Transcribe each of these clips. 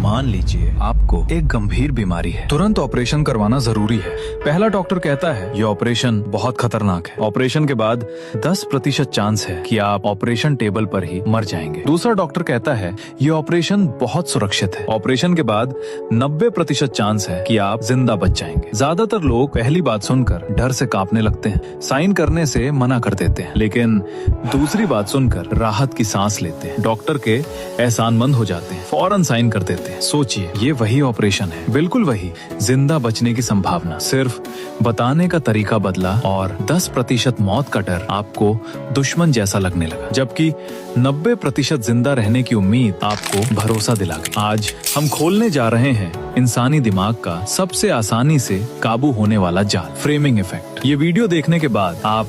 मान लीजिए आपको एक गंभीर बीमारी है, तुरंत ऑपरेशन करवाना जरूरी है। पहला डॉक्टर कहता है ये ऑपरेशन बहुत खतरनाक है। ऑपरेशन के बाद 10% चांस है कि आप ऑपरेशन टेबल पर ही मर जाएंगे। दूसरा डॉक्टर कहता है ये ऑपरेशन बहुत सुरक्षित है। ऑपरेशन के बाद 90% चांस है कि आप जिंदा बच जाएंगे। ज्यादातर लोग पहली बात सुनकर डर से कांपने लगते हैं, साइन करने से मना कर देते हैं, लेकिन दूसरी बात सुनकर राहत की सांस लेते हैं। डॉक्टर के एहसानमंद हो जाते हैं, फौरन साइन कर देते हैं। सोचिए, ये वही ऑपरेशन है, बिल्कुल वही। जिंदा बचने की संभावना, सिर्फ बताने का तरीका बदला और 10% मौत का डर आपको दुश्मन जैसा लगने लगा, जबकि 90% जिंदा रहने की उम्मीद आपको भरोसा दिला गई। आज हम खोलने जा रहे हैं इंसानी दिमाग का सबसे आसानी से काबू होने वाला जाल, फ्रेमिंग इफेक्ट। ये वीडियो देखने के बाद आप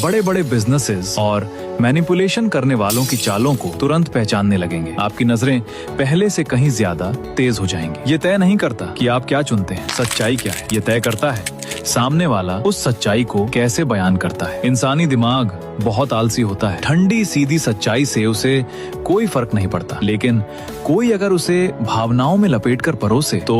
बड़े बड़े बिजनेसेस और मैनिपुलेशन करने वालों की चालों को तुरंत पहचानने लगेंगे। आपकी नजरें पहले से कहीं ज्यादा तेज हो जाएंगी। ये तय नहीं करता कि आप क्या चुनते हैं, सच्चाई क्या है। ये तय करता है सामने वाला उस सच्चाई को कैसे बयान करता है। इंसानी दिमाग बहुत आलसी होता है। ठंडी सीधी सच्चाई से उसे कोई फर्क नहीं पड़ता, लेकिन कोई अगर उसे भावनाओं में लपेटकर परोसे तो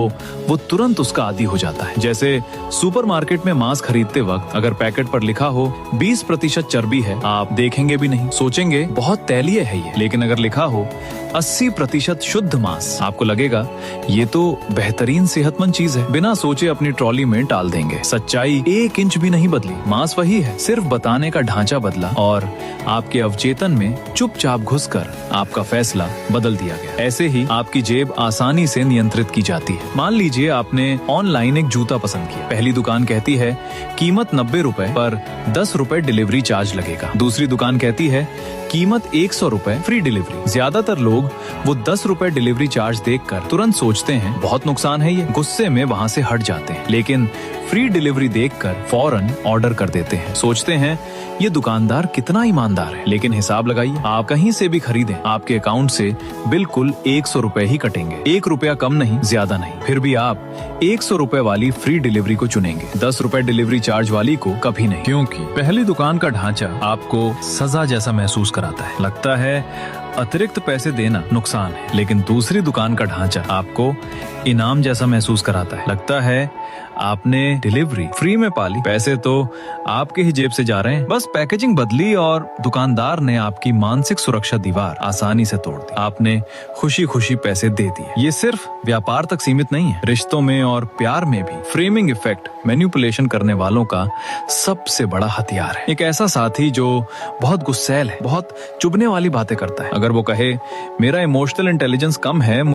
वो तुरंत उसका आदी हो जाता है। जैसे सुपरमार्केट में मांस खरीदते वक्त अगर पैकेट पर लिखा हो 20% चर्बी है, आप देखेंगे भी नहीं, सोचेंगे बहुत तैलीय है ये। लेकिन अगर लिखा हो 80% शुद्ध मांस, आपको लगेगा ये तो बेहतरीन सेहतमंद चीज है। बिना सोचे अपनी ट्रॉली में डाल देंगे। सच्चाई 1 इंच भी नहीं बदली, मांस वही है, सिर्फ बताने का ढांचा बदला और आपके अवचेतन में चुपचाप घुसकर आपका फैसला बदल दिया गया। ऐसे ही आपकी जेब आसानी से नियंत्रित की जाती है। मान लीजिए आपने ऑनलाइन एक जूता पसंद किया। पहली दुकान कहती है कीमत 90 रुपए पर 10 रुपए डिलीवरी चार्ज लगेगा। दूसरी दुकान कहती है कीमत 100 रुपए, फ्री डिलीवरी। ज्यादातर लोग वो 10 रुपए डिलीवरी चार्ज देखकर तुरंत सोचते हैं बहुत नुकसान है ये, गुस्से में वहाँ से हट जाते हैं। लेकिन फ्री डिलीवरी देखकर फौरन ऑर्डर कर देते हैं। सोचते हैं ये दुकानदार कितना ईमानदार है। लेकिन हिसाब लगाइए, आप कहीं से भी खरीदें, आपके अकाउंट से बिल्कुल 100 रुपए ही कटेंगे। 1 रुपया कम नहीं, ज्यादा नहीं। फिर भी आप 100 रुपए वाली फ्री डिलीवरी को चुनेंगे, 10 रुपए डिलीवरी चार्ज वाली को कभी नहीं, क्योंकि पहली दुकान का ढांचा आपको सजा जैसा महसूस कराता है। लगता है अतिरिक्त पैसे देना नुकसान है, लेकिन दूसरी दुकान का ढांचा आपको इनाम जैसा महसूस कराता है। लगता है आपने डिलीवरी फ्री में पाली, पैसे तो आपके ही जेब से जा रहे हैं। बस पैकेजिंग बदली और दुकानदार ने आपकी मानसिक सुरक्षा दीवार आसानी से तोड़ दी। आपने खुशी खुशी पैसे दे दिए। ये सिर्फ व्यापार तक सीमित नहीं है, रिश्तों में और प्यार में भी फ्रेमिंग इफेक्ट मैनिपुलेशन करने वालों का सबसे बड़ा हथियार है। एक ऐसा साथी जो बहुत गुस्सैल है, बहुत चुभने वाली बातें करता है। अगर वो कहे मेरा इमोशनल इंटेलिजेंस कम है,